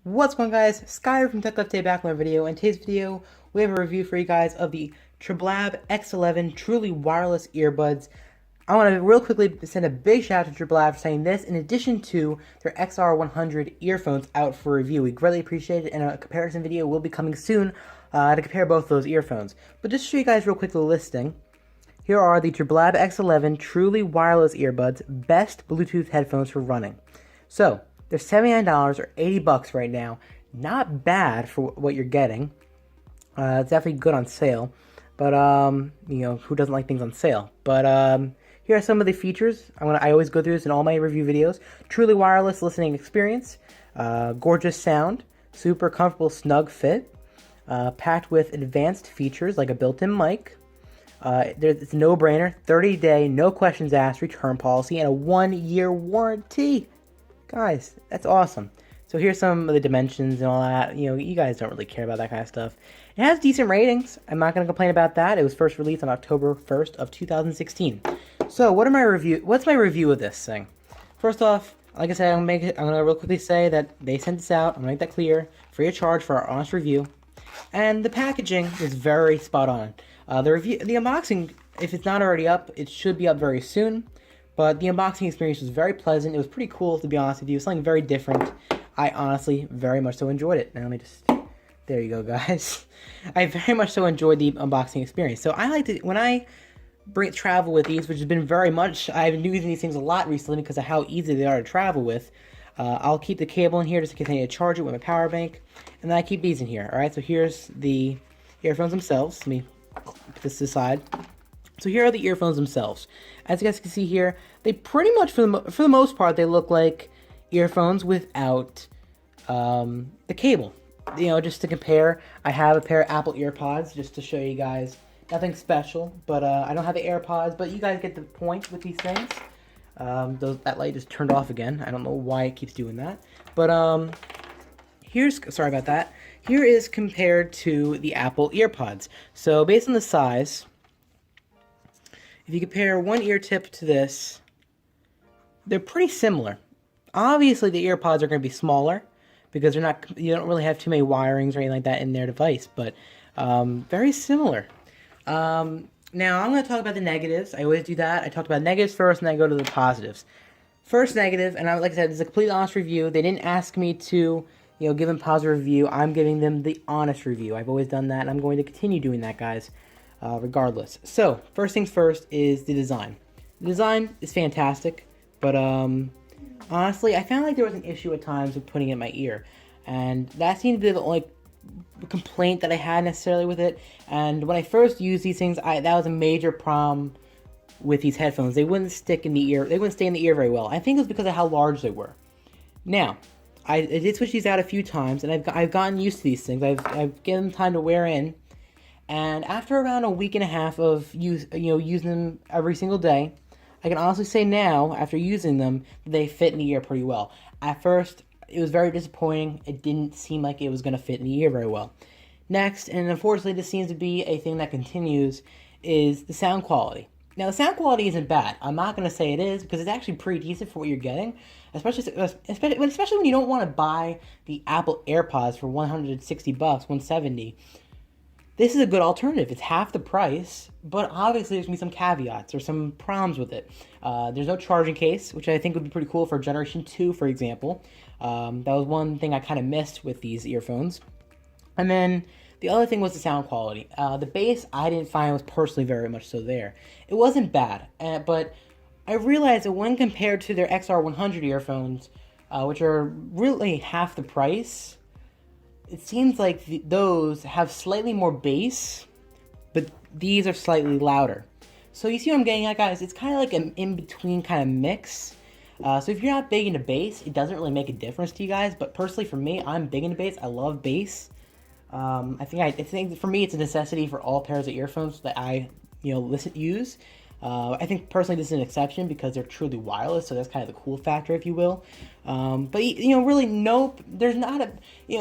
What's going on, guys? Sky from techlifetodayco back with my video. In today's video, we have a review for you guys of the Treblab X11 truly wireless earbuds. I want to real quickly send a big shout out to Treblab for saying this in addition to their XR100 earphones out for review. We greatly appreciate it, and a comparison video will be coming soon to compare both those earphones. But just to show you guys real quick the listing, here are the Treblab X11 truly wireless earbuds, best Bluetooth headphones for running. So, they're $79 or $80 right now. Not bad for what you're getting. It's definitely good on sale. But, who doesn't like things on sale? But, here are some of the features. I always go through this in all my review videos. Truly wireless listening experience. Gorgeous sound. Super comfortable, snug fit. Packed with advanced features like a built-in mic. It's a no-brainer. 30-day, no questions asked return policy and a 1-year warranty. Guys, that's awesome. So here's some of the dimensions and all that. You guys don't really care about that kind of stuff. It has decent ratings. I'm not going to complain about that. It was first released on October 1st of 2016. So what's my review of this thing? First off, like I said, I'm going to real quickly say that they sent this out. I'm going to make that clear. Free of charge for our honest review. And the packaging is very spot on. The unboxing, if it's not already up, it should be up very soon. But the unboxing experience was very pleasant. It was pretty cool, to be honest with you. It was something very different. I honestly very much so enjoyed it. Now let me just... There you go, guys. I very much so enjoyed the unboxing experience. So I like to... When I travel with these, which has been very much... I've been using these things a lot recently because of how easy they are to travel with. I'll keep the cable in here just to continue to charge it with my power bank. And then I keep these in here. Alright, so here's the earphones themselves. Let me put this aside. So here are the earphones themselves. As you guys can see here, they pretty much, for the most part, they look like earphones without the cable. Just to compare, I have a pair of Apple EarPods just to show you guys. Nothing special, but I don't have the AirPods, but you guys get the point with these things. That light just turned off again. I don't know why it keeps doing that. But sorry about that. Here is compared to the Apple EarPods. So based on the size... If you compare one ear tip to this, they're pretty similar. Obviously, the earpods are going to be smaller because you don't really have too many wirings or anything like that in their device, but very similar. Now, I'm going to talk about the negatives. I always do that. I talked about negatives first, and then I go to the positives. First negative, and like I said, this is a complete honest review. They didn't ask me to, give them a positive review. I'm giving them the honest review. I've always done that, and I'm going to continue doing that, guys. Regardless. So, first things first is the design. The design is fantastic, but honestly, I found like there was an issue at times with putting it in my ear, and that seemed to be the only complaint that I had necessarily with it. And when I first used these things, that was a major problem with these headphones. They wouldn't stick in the ear. They wouldn't stay in the ear very well. I think it was because of how large they were. Now, I did switch these out a few times, and I've gotten used to these things. I've given them time to wear in. And after around a week and a half of using them every single day, I can honestly say now, after using them, they fit in the ear pretty well. At first, it was very disappointing. It didn't seem like it was going to fit in the ear very well. Next, and unfortunately this seems to be a thing that continues, is the sound quality. Now, the sound quality isn't bad. I'm not going to say it is, because it's actually pretty decent for what you're getting. Especially when you don't want to buy the Apple AirPods for $160, $170. This is a good alternative. It's half the price, but obviously there's going to be some caveats or some problems with it. There's no charging case, which I think would be pretty cool for Generation 2, for example. That was one thing I kind of missed with these earphones. And then the other thing was the sound quality. The bass I didn't find was personally very much so there. It wasn't bad, but I realized that when compared to their XR100 earphones, which are really half the price... It seems like those have slightly more bass, but these are slightly louder. So you see what I'm getting at, guys? It's kind of like an in-between kind of mix. So if you're not big into bass, it doesn't really make a difference to you guys. But personally, for me, I'm big into bass. I love bass. I think for me, it's a necessity for all pairs of earphones that I use. I think personally this is an exception because they're truly wireless, so that's kind of the cool factor, if you will. But really, nope. There's not a.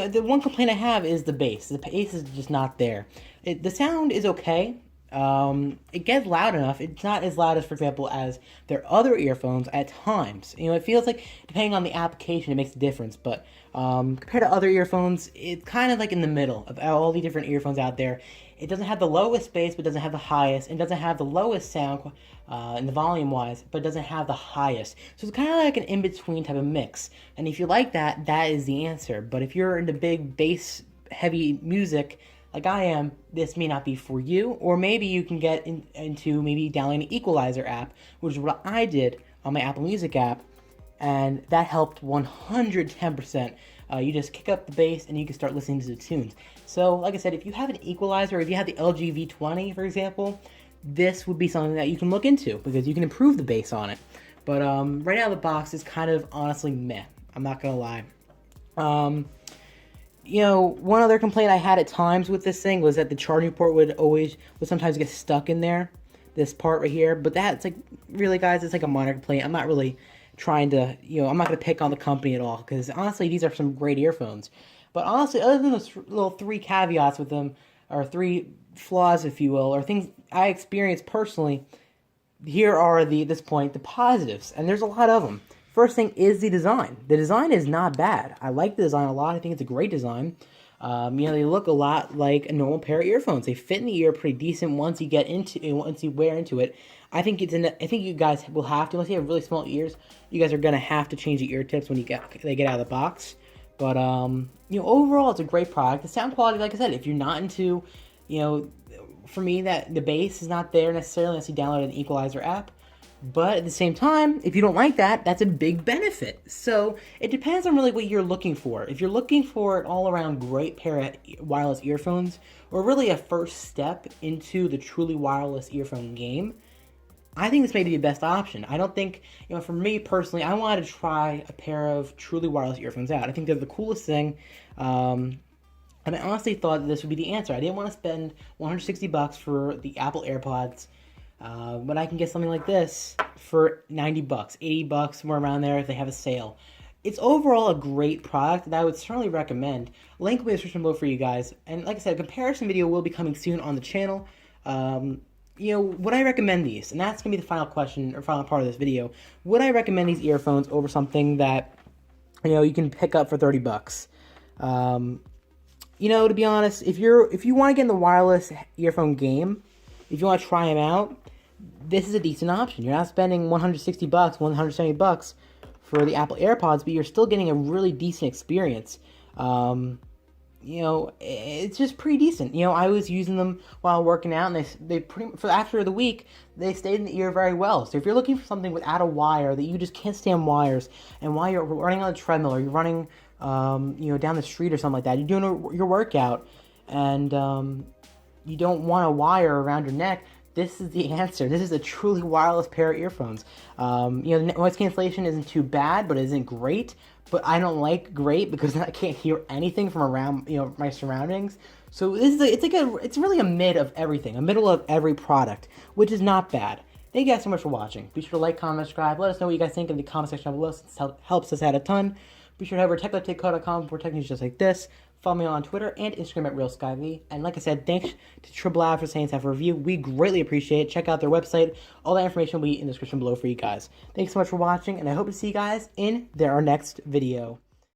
The one complaint I have is the bass. The bass is just not there. The sound is okay. it gets loud enough. It's not as loud as, for example, as their other earphones at times. It feels like, depending on the application, it makes a difference. But compared to other earphones, it's kind of like in the middle of all the different earphones out there. It doesn't have the lowest bass, but doesn't have the highest. It doesn't have the lowest sound in the volume-wise, but doesn't have the highest. So it's kind of like an in-between type of mix. And if you like that, that is the answer. But if you're into big bass-heavy music, like I am, this may not be for you. Or maybe you can get into maybe downloading an equalizer app, which is what I did on my Apple Music app, and that helped 110%. You just kick up the bass and you can start listening to the tunes. So, like I said, if you have an equalizer, if you have the LG V20, for example, this would be something that you can look into because you can improve the bass on it. But right out of the box, it's kind of honestly meh. I'm not gonna lie. One other complaint I had at times with this thing was that the charging port would sometimes get stuck in there, this part right here. But that's like, really, guys, it's like a minor complaint. I'm not really trying to, I'm not going to pick on the company at all, because honestly, these are some great earphones. But honestly, other than those little 3 caveats with them, or 3 flaws, if you will, or things I experienced personally, here are at this point, the positives. And there's a lot of them. First thing is the design. The design is not bad. I like the design a lot. I think it's a great design. They look a lot like a normal pair of earphones. They fit in the ear pretty decent once you wear into it. I think you guys will have to, unless you have really small ears, you guys are gonna have to change the ear tips when they get out of the box. But overall, it's a great product. The sound quality, like I said, if you're not into, for me, that the bass is not there necessarily unless you download an equalizer app. But at the same time, if you don't like that, that's a big benefit. So it depends on really what you're looking for. If you're looking for an all-around great pair of wireless earphones, or really a first step into the truly wireless earphone game, I think this may be the best option. I don't think, for me personally, I wanted to try a pair of truly wireless earphones out. I think they're the coolest thing. And I honestly thought that this would be the answer. I didn't want to spend $160 for the Apple AirPods. But I can get something like this for $90, $80, somewhere around there if they have a sale. It's overall a great product that I would certainly recommend. Link will be in the description below for you guys. And like I said, a comparison video will be coming soon on the channel. Would I recommend these? And that's going to be the final question, or final part of this video. Would I recommend these earphones over something that, you can pick up for $30? To be honest, if you want to get in the wireless earphone game, if you want to try them out, this is a decent option. You're not spending $160, $170 for the Apple AirPods, but you're still getting a really decent experience. It's just pretty decent. I was using them while working out, and after the week, they stayed in the ear very well. So if you're looking for something without a wire, that you just can't stand wires, and while you're running on a treadmill, or you're running, down the street or something like that, you're doing your workout, and you don't want a wire around your neck, this is the answer. This is a truly wireless pair of earphones. The noise cancellation isn't too bad, but it isn't great. But I don't like great because I can't hear anything from around, my surroundings. So it's really a mid of everything, a middle of every product, which is not bad. Thank you guys so much for watching. Be sure to like, comment, subscribe. Let us know what you guys think in the comment section down below. It helps us out a ton. Be sure to head over to techlifetodayco for tech news just like this. Follow me on Twitter and Instagram at RealSkyV. And like I said, thanks to Treblab for saying that for review. We greatly appreciate it. Check out their website. All that information will be in the description below for you guys. Thanks so much for watching, and I hope to see you guys in our next video.